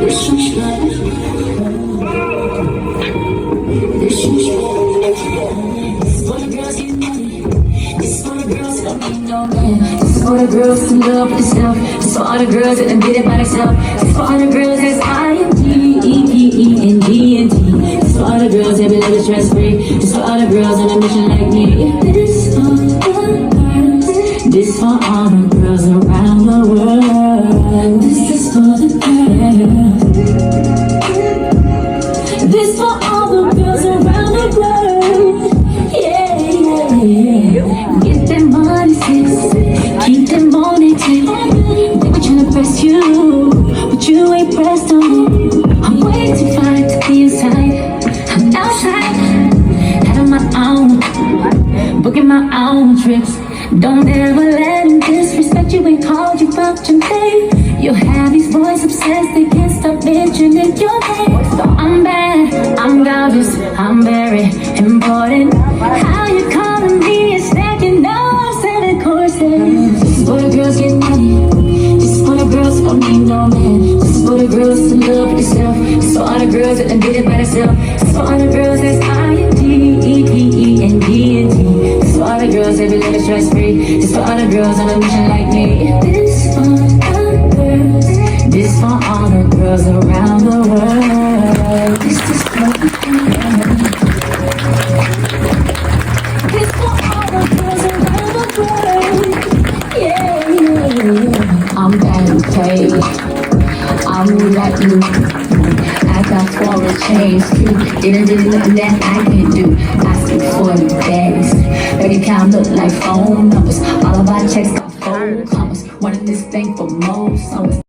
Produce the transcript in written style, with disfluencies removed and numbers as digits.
This is for the girls getting money. This is for the girls that don't need no man. This is for the girls in love with themselves. This is for all the girls that done did it by themselves. This is for all the girls that's I-N-G-E-P-E-N-G-N-T. This is for all the girls that be living stress free. This is for all the girls on a mission like me. This is for the girls. This is for all the girls around the world. This is for the girls. This for all the girls around the world. Yeah, yeah, yeah. Get that money, sis. Keep them on it, too. They were trying to press you, but you ain't pressed on me. I'm way too fine to be inside. I'm outside, having my own, booking my own trips. Don't ever let them disrespect you. Ain't called you about your name. You'll have these boys obsessed, they can't stop mentioning your name. I'm bad, I'm gorgeous, I'm very important. How you calling me a snack? You know I'm selling courses. This is for the girls getting money. This is for the girls who don't need no man. This is for the girls who love yourself. This is for all the girls that done did it by themselves. This is for all the girls that's I-N-G-E-P-E-N-G-N-T. This is for all the girls that be living stress free. This is for all the girls on a mission like me. This is for the girls. This is for all the girls around the world. This is for the girls. This for all the girls around the world. Yeah, yeah, yeah. I'm bad and paid. I'm like you. I got foreign chains too. Didn't really nothing that I can do. I speak for the bags. Bank account look like phone numbers. All of our checks got phone commas. Running this thing for most.